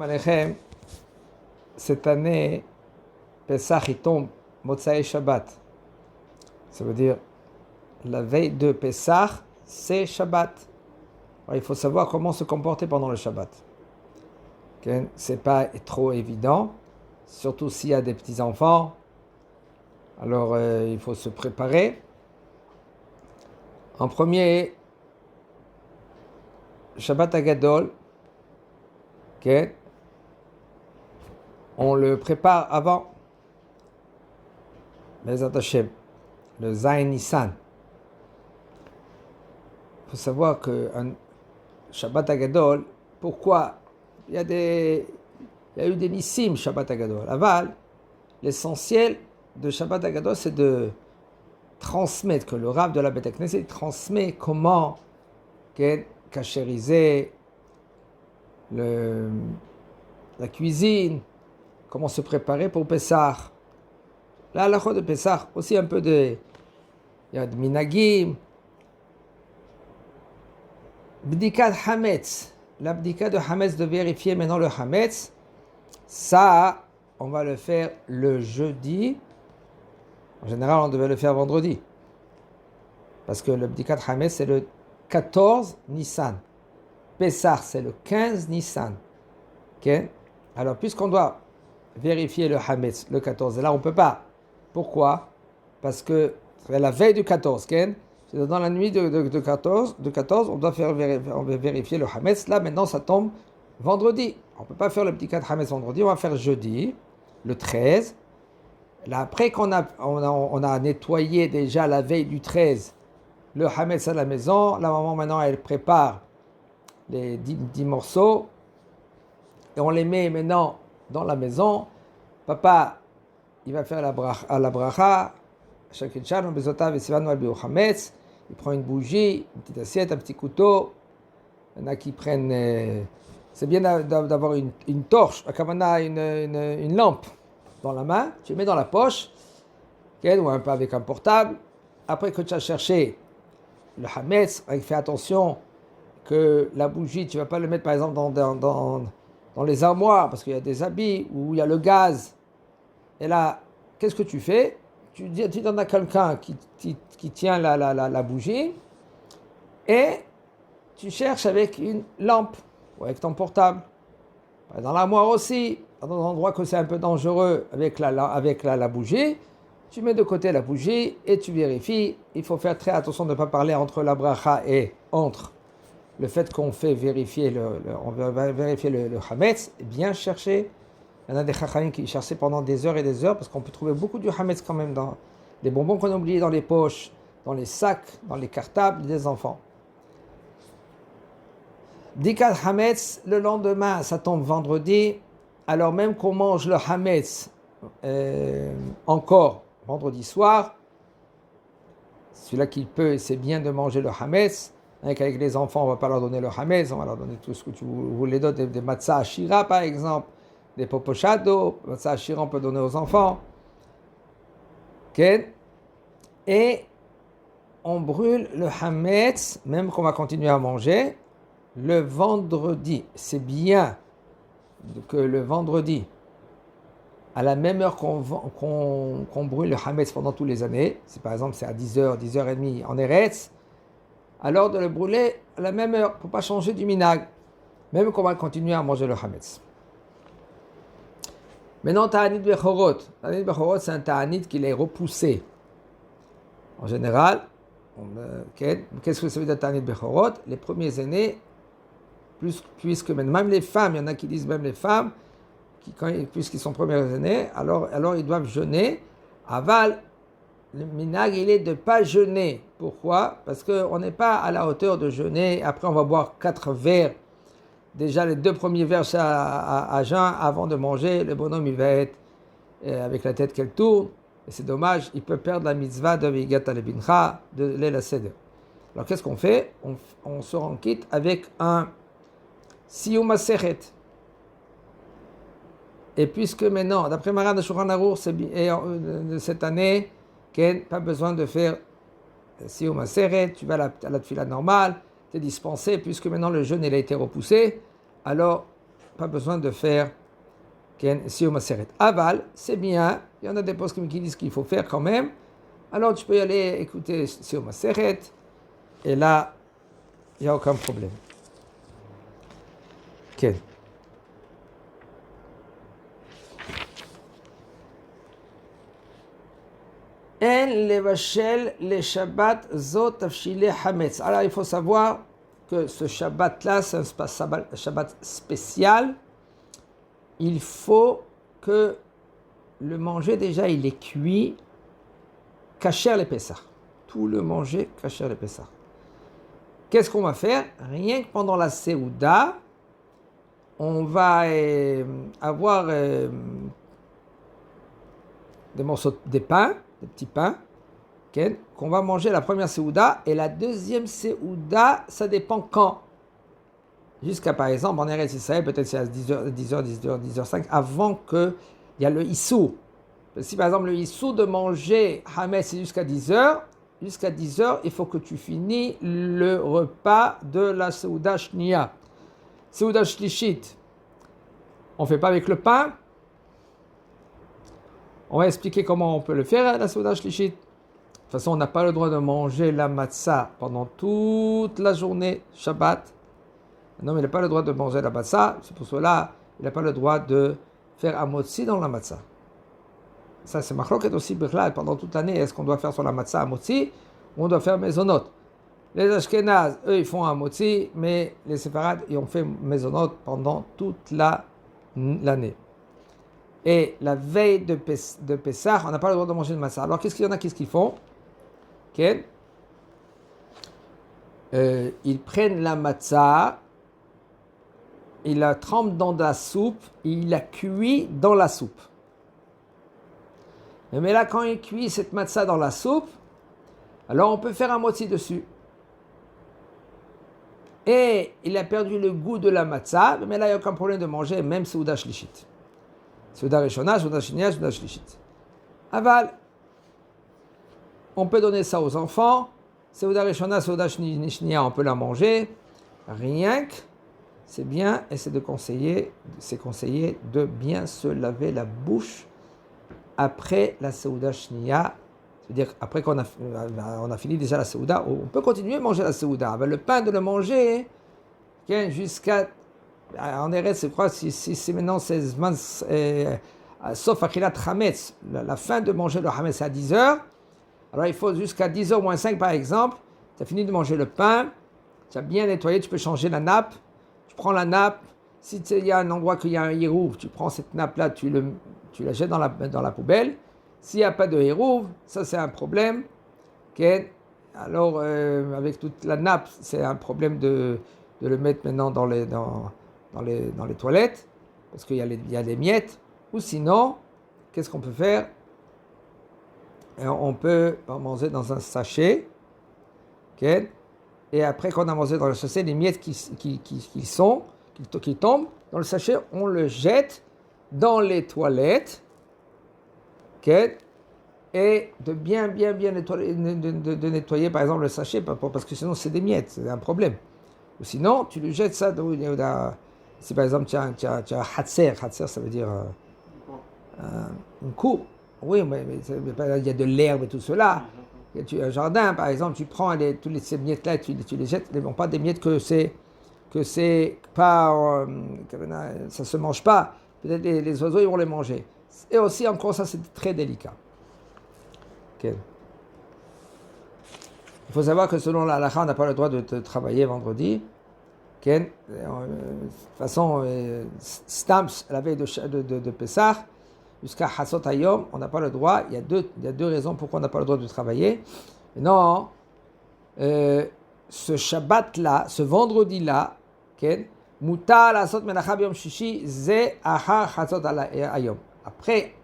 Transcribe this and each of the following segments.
Alechem, cette année, Pesach il tombe Motsai Shabbat. Ça veut dire la veille de Pesach, c'est Shabbat. Alors, il faut savoir comment se comporter pendant le Shabbat. Okay? C'est pas trop évident, surtout s'il y a des petits enfants. Alors il faut se préparer. En premier, Shabbat Agadol. Okay? On le prépare avant Bezat Hashem, le Zayin Nissan. Il faut savoir qu'un Shabbat Agadol, pourquoi il y a eu des Nissim Shabbat Agadol. Aval, l'essentiel de Shabbat Agadol, c'est de transmettre, que le Rav de la Beit Knesset transmet comment cachériser la cuisine, comment se préparer pour Pessah. Là, la de Pessah, aussi un peu il y a de minagim, bdikat hametz, l'abdikat de hametz, de vérifier maintenant le hametz, ça, on va le faire le jeudi. En général, on devait le faire vendredi, parce que le bdikat hametz, c'est le 14 Nissan. Pessah, c'est le 15 Nissan. Okay? Alors, puisqu'on doit vérifier le Hametz le 14, et là, on ne peut pas. Pourquoi? Parce que c'est la veille du 14. Okay? C'est dans la nuit de 14, on doit vérifier le Hametz. Là, maintenant, ça tombe vendredi. On ne peut pas faire le petit 4 Hametz vendredi, on va faire jeudi, le 13. Là, après qu'on a nettoyé déjà la veille du 13, le Hametz à la maison, la maman, maintenant, elle prépare les 10 morceaux, et on les met maintenant dans la maison. Papa, il va faire la bracha, il prend une bougie, une petite assiette, un petit couteau. Il y en a qui prennent... c'est bien d'avoir une torche, une lampe dans la main, tu mets dans la poche, ou un peu avec un portable. Après que tu as cherché le hametz, fais attention que la bougie, tu ne vas pas le mettre par exemple dans les armoires, parce qu'il y a des habits où il y a le gaz. Et là, qu'est-ce que tu fais? Tu donnes à quelqu'un qui tient la bougie, et tu cherches avec une lampe, ou avec ton portable. Dans l'armoire aussi, dans un endroit que c'est un peu dangereux avec la bougie, tu mets de côté la bougie et tu vérifies. Il faut faire très attention de ne pas parler entre la bracha et entre le fait qu'on fait vérifier on va vérifier le hametz, bien chercher. Il y en a des chachamim qui cherchaient pendant des heures et des heures, parce qu'on peut trouver beaucoup du hametz quand même dans les bonbons qu'on a oubliés dans les poches, dans les sacs, dans les cartables des enfants. Bdikat hametz, le lendemain, ça tombe vendredi. Alors même qu'on mange le hametz encore vendredi soir, celui-là qui peut, c'est bien de manger le hametz. Avec les enfants, on ne va pas leur donner le hametz, on va leur donner tout ce que vous les donnez, des matzah ashira par exemple, des popochado, matzah ashira on peut donner aux enfants. Okay? Et on brûle le hametz, même qu'on va continuer à manger, le vendredi. C'est bien que le vendredi, à la même heure qu'on brûle le hametz pendant toutes les années, si par exemple c'est à 10h, 10h30 en Eretz, alors de le brûler à la même heure, pour ne pas changer du minag, même qu'on va continuer à manger le hametz. Maintenant, ta'anit bechorot. Ta'anit bechorot, c'est un ta'anit qui est repoussé. En général, qu'est-ce que ça veut dire ta'anit bechorot? Les premiers aînés, puisque même les femmes, il y en a qui disent même les femmes, puisqu'ils sont premières aînés, alors ils doivent jeûner. Aval, le minag, il est de ne pas jeûner. Pourquoi? Parce qu'on n'est pas à la hauteur de jeûner. Après, on va boire 4 verres. Déjà, les 2 premiers verres à jeun, avant de manger, le bonhomme, il va être avec la tête qu'elle tourne. Et c'est dommage, il peut perdre la mitzvah de Vigat al-Bincha, de Leila Seder. Alors, qu'est-ce qu'on fait? On se rend quitte avec un Siyum Masechet. Et puisque maintenant, d'après Maran de Shulchan Aruch, cette année, pas besoin de faire Siyum Masechet, tu vas à la tefila normale, tu es dispensé, puisque maintenant le jeûne il a été repoussé, alors pas besoin de faire Siyum Aseret. Aval, c'est bien, il y en a des postes qui disent qu'il faut faire quand même, alors tu peux y aller écouter Siyum Aseret, et là, il n'y a aucun problème. כן. אין לבשל לשבת זאת תבשילי חמץ. Alors il faut savoir que ce Shabbat-là, c'est un Shabbat spécial. Il faut que le manger déjà, il est cuit, kasher le Pessah. Tout le manger, kasher le Pessah. Qu'est-ce qu'on va faire? Rien que pendant la Seouda, on va avoir des morceaux, des pains, des petits pains, qu'on va manger la première Seouda, et la deuxième Seouda, ça dépend quand. Jusqu'à, par exemple, en Eretz Israël, peut-être c'est à 10h, 10h05, avant qu'il y a le Issou. Si, par exemple, le Issou de manger Hametz, c'est jusqu'à 10h, il faut que tu finis le repas de la Seouda Shnia. Seouda Shlishit, on ne fait pas avec le pain. On va expliquer comment on peut le faire, la Seouda Shlishit. De toute façon, on n'a pas le droit de manger la matzah pendant toute la journée, Shabbat. Non, mais il n'a pas le droit de manger la matzah. C'est pour cela il n'a pas le droit de faire amotzi dans la matzah. Ça, c'est machloket aussi, pendant toute l'année. Est-ce qu'on doit faire sur la matzah amotzi ou on doit faire mezonot? Les Ashkenaz, eux, ils font amotzi, mais les séfarades, ils ont fait mezonot pendant toute l'année. Et la veille de Pessah, on n'a pas le droit de manger de matzah. Alors, qu'est-ce qu'ils font? Ils prennent la matzah, ils la trempent dans de la soupe, et ils la cuisent dans la soupe. Mais là, quand ils cuisent cette matzah dans la soupe, alors on peut faire un motzi dessus. Et il a perdu le goût de la matzah, mais là, il n'y a aucun problème de manger, même Seuda Shlishit. Seuda Rishona, Seuda Shnia, Seuda Shlishit. Aval, on peut donner ça aux enfants. Seuda Rishona, Seuda Shnia, on peut la manger. Rien que, c'est bien, et c'est conseillé de bien se laver la bouche après la Seuda Shnia. C'est-à-dire, après qu'on a fini déjà la Seuda, on peut continuer à manger la Seuda. Le pain, de le manger jusqu'à... En Eretz, je crois, si c'est maintenant 16 mois, sauf Achilat Hametz, la fin de manger le Hametz à 10h. Alors, il faut jusqu'à 10h moins 5, par exemple. Tu as fini de manger le pain, tu as bien nettoyé, tu peux changer la nappe. Tu prends la nappe. Si il y a un endroit qu'il y a un hirouv, tu prends cette nappe-là, tu la jettes dans la poubelle. S'il n'y a pas de hirouv, ça c'est un problème. Okay. Alors, avec toute la nappe, c'est un problème de le mettre maintenant dans les toilettes, parce qu'il y a des miettes. Ou sinon, qu'est-ce qu'on peut faire? On peut manger dans un sachet. Okay. Et après qu'on a mangé dans le sachet, les miettes qui tombent dans le sachet, on le jette dans les toilettes. Okay. Et de bien nettoyer, par exemple, le sachet, parce que sinon c'est des miettes, c'est un problème. Ou sinon, tu le jettes ça si par exemple tu as hatser, ça veut dire une cour. Oui, mais il y a de l'herbe et tout cela. Tu as un jardin, par exemple, tu prends toutes ces miettes-là, tu les jettes, non pas des miettes que c'est pas, ça se mange pas. Peut-être les oiseaux ils vont les manger. Et aussi encore ça c'est très délicat. Okay. Il faut savoir que selon la halakha, on n'a pas le droit de travailler vendredi. Okay. De toute façon, Stams, la veille de Pessah, jusqu'à Hatzot Hayom, on n'a pas le droit. Il y a deux raisons pourquoi on n'a pas le droit de travailler. Non, ce Shabbat-là, ce vendredi-là, Mutar Lasot Melacha B'Yom Shishi, Ze Achar Hatzot Hayom. Après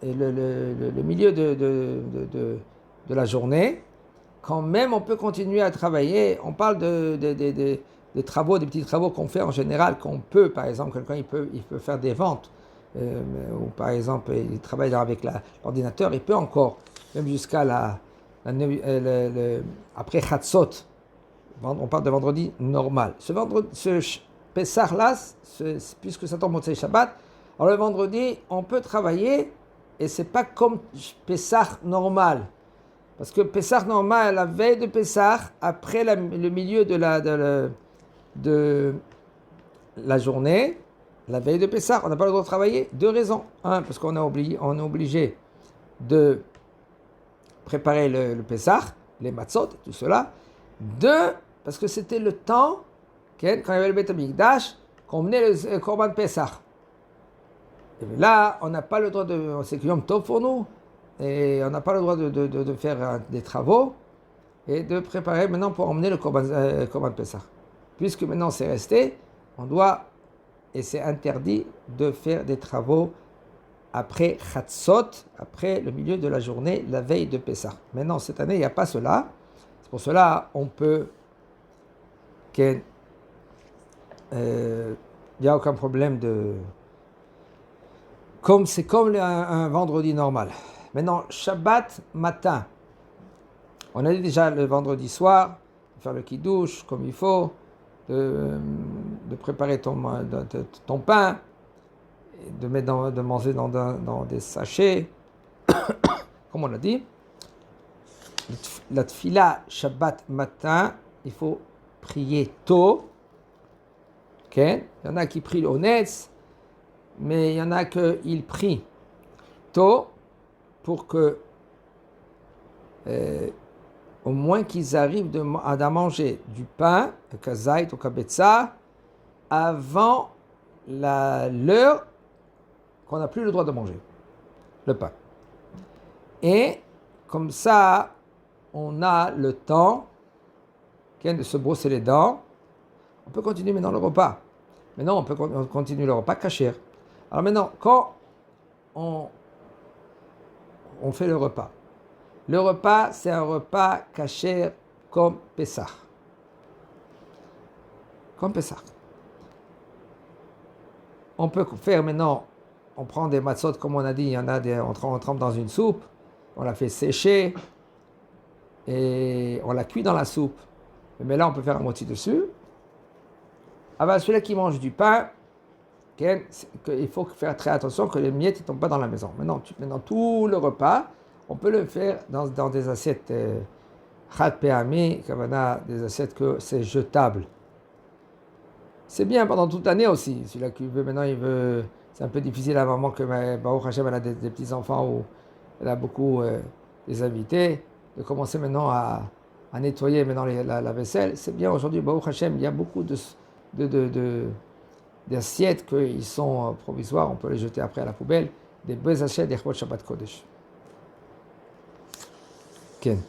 le milieu de la journée, quand même on peut continuer à travailler. On parle de travaux, des petits travaux qu'on fait en général, qu'on peut, par exemple, quelqu'un il peut faire des ventes, ou par exemple il travaille avec l'ordinateur, il peut encore, même jusqu'à après Chatzot, on parle de vendredi normal. Ce Pessah là, puisque ça tombe Motzei Shabbat, alors le vendredi, on peut travailler et c'est pas comme Pessah normal. Parce que Pessah normal, la veille de Pessah, après le milieu de la journée, la veille de Pessah, on n'a pas le droit de travailler. Deux raisons. Un, parce qu'on est obligé de préparer le Pessah, les matzot, tout cela. Deux, parce que c'était le temps, quand il y avait le Beth Amikdash, qu'on menait le Korban Pessah. Et là, on n'a pas le droit de... C'est Yom Tov pour nous. Et on n'a pas le droit de faire des travaux et de préparer maintenant pour emmener le Korban Pessah. Puisque maintenant c'est resté, on doit, et c'est interdit, de faire des travaux après Chatzot, après le milieu de la journée, la veille de Pessah. Maintenant, cette année, il n'y a pas cela. C'est pour cela on peut... Il n'y a aucun problème de... C'est comme un vendredi normal. Maintenant, Shabbat matin. On a dit déjà le vendredi soir, faire le kiddush comme il faut, de préparer ton pain, de manger dans des sachets, comme on l'a dit. La tfila Shabbat matin, il faut prier tôt. Okay? Il y en a qui prient au Netz, mais il y en a qui prient tôt pour que au moins qu'ils arrivent à manger du pain, le kazait ou kabetza, avant l'heure qu'on n'a plus le droit de manger le pain. Et comme ça, on a le temps de se brosser les dents. On peut continuer maintenant le repas. Maintenant, on peut continuer le repas caché. Alors maintenant, quand on fait le repas, c'est un repas caché comme Pessah. Comme Pessah. On peut faire maintenant, on prend des matzot, comme on a dit, il y en a on trempe dans une soupe, on la fait sécher et on la cuit dans la soupe. Mais là, on peut faire un moitié dessus. Alors, celui-là qui mange du pain, il faut faire très attention que les miettes ne tombent pas dans la maison. Maintenant, tout le repas, on peut le faire dans des assiettes Chat Pe'ami, des assiettes que c'est jetable. C'est bien pendant toute l'année aussi. Celui-là qui veut, maintenant, c'est un peu difficile à un moment que Baruch Hashem, elle a des petits-enfants ou elle a beaucoup des invités, de commencer maintenant à nettoyer maintenant la vaisselle. C'est bien aujourd'hui, Baruch Hashem, il y a beaucoup d'assiettes qui sont provisoires, on peut les jeter après à la poubelle, des belles assiettes des Shabbat Kodesh. Ken.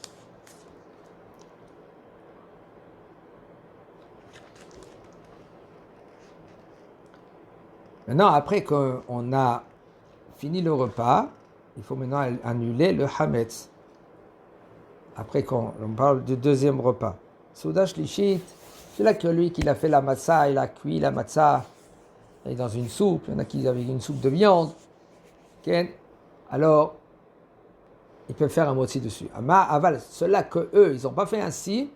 Maintenant, après qu'on a fini le repas, il faut maintenant annuler le Hametz. Après qu'on parle du deuxième repas. Souda Shlishit, c'est là que lui qui a fait la matzah, il a cuit la matzah dans une soupe. Il y en a qui avaient une soupe de viande. Okay. Alors, ils peuvent faire un motzi dessus. Aval, ceux-là que eux, ils n'ont pas fait ainsi,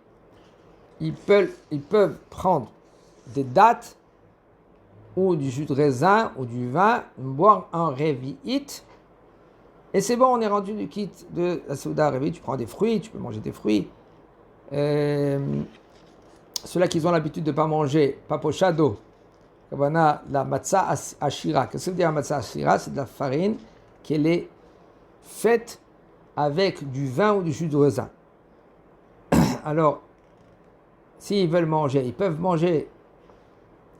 ils peuvent prendre des dattes ou du jus de raisin ou du vin, boire un révi'it, et c'est bon, on est rendu du kit de la souda révi'it. Tu prends des fruits, tu peux manger des fruits. Ceux-là qui ont l'habitude de ne pas manger papochado, la matzah ashira. Qu'est-ce que veut dire la matzah ashira? C'est de la farine qui est faite avec du vin ou du jus de raisin. Alors, s'ils veulent manger, ils peuvent manger.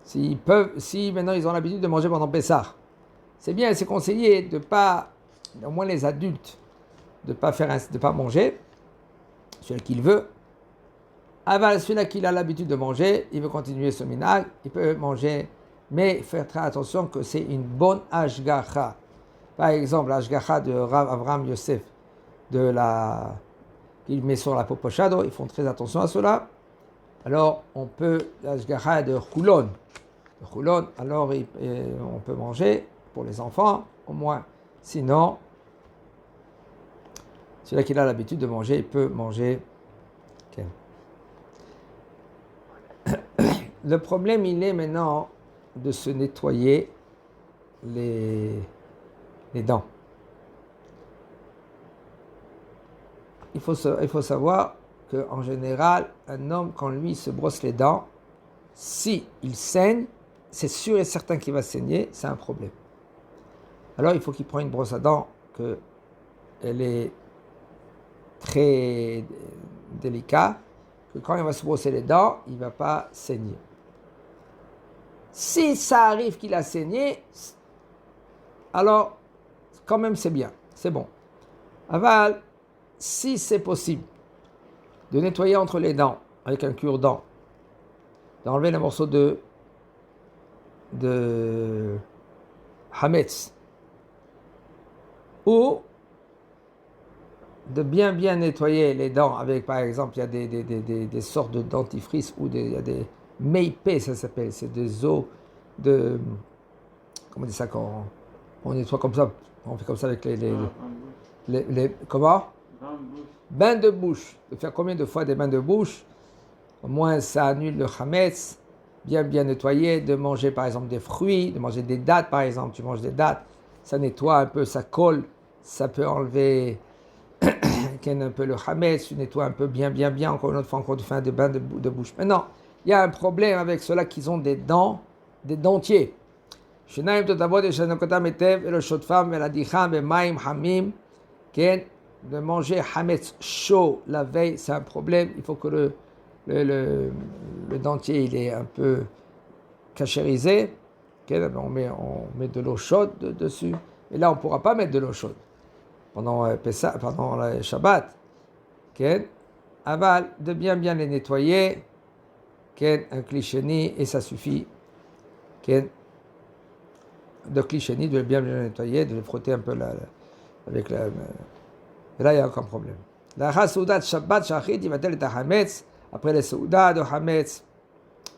Si maintenant ils ont l'habitude de manger pendant Pessah, c'est bien, c'est conseillé de pas, au moins les adultes, de pas manger, celui qu'il veut. Celui-là qui a l'habitude de manger, il veut continuer ce minag, il peut manger, mais faire très attention que c'est une bonne ashgacha. Par exemple, l'ashgacha de Rav Avraham Yosef, qu'il met sur la popochado, ils font très attention à cela. Alors, on peut, l'ashgacha de Choulon. Le Choulon, alors on peut manger pour les enfants, au moins. Sinon, celui-là qui a l'habitude de manger, il peut manger. Okay. le problème, il est maintenant de se nettoyer les dents. Il faut savoir qu'en général, un homme, quand lui se brosse les dents, si il saigne, c'est sûr et certain qu'il va saigner, c'est un problème. Alors il faut qu'il prenne une brosse à dents qu'elle est très délicate, que quand il va se brosser les dents, il ne va pas saigner. Si ça arrive qu'il a saigné, alors quand même c'est bien, c'est bon. Aval, si c'est possible de nettoyer entre les dents avec un cure-dent, d'enlever les morceaux de hametz, ou de bien nettoyer les dents avec, par exemple, il y a des sortes de dentifrice ou il y a des meipé, ça s'appelle, c'est des os de, comment on dit ça quand on nettoie comme ça, on fait comme ça avec comment? Bain de bouche. De faire combien de fois des bains de bouche? Au moins ça annule le hametz, bien nettoyer, de manger par exemple des fruits, de manger des dattes par exemple, tu manges des dattes, ça nettoie un peu, ça colle, ça peut enlever un peu le hametz, tu nettoies un peu bien, encore une autre fois, quand tu fais des bains de bouche. Maintenant, il y a un problème avec ceux-là qui ont des dents, des dentiers. De manger hametz chaud la veille, c'est un problème. Il faut que le dentier il est un peu cachérisé. On met de l'eau chaude dessus. Et là, on ne pourra pas mettre de l'eau chaude pendant le Shabbat. Aval, de bien les nettoyer. Un cliché et ça suffit. De cliché, de bien les nettoyer, de les frotter un peu avec la. Et là, il n'y a aucun problème. La Soudat Shabbat Shachrit, il va telle et Hametz. Après les Soudat de Hametz,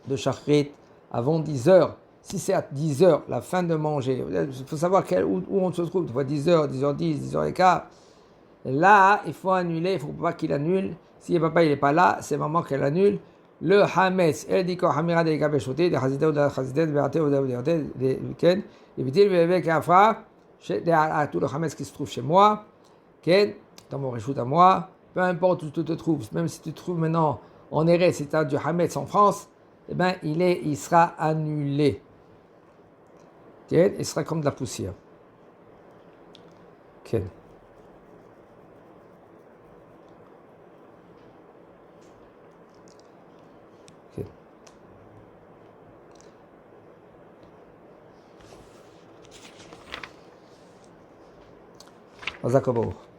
de Shachrit, avant 10 heures. Si c'est à 10 heures, la fin de manger, il faut savoir où on se trouve. Tu vois, 10 heures, 10h10, 10h15. Là, il faut annuler, il ne faut pas qu'il annule. Si le papa n'est pas là, c'est maman qu'elle annule. Le Hametz, elle dit qu'on Hamira de Gabeshoté, de Hazidé ou de Hazidé, de Béaté ou de Béaté, des week-ends. Et puis, il veut avec Afra, à tout le Hametz qui se trouve chez moi, dans mon réchoute à moi, peu importe où tu te trouves, même si tu te trouves maintenant en Eretz, si tu as du Hametz en France, eh ben, il sera annulé. Il sera comme de la poussière. Okay. חזק וברוך.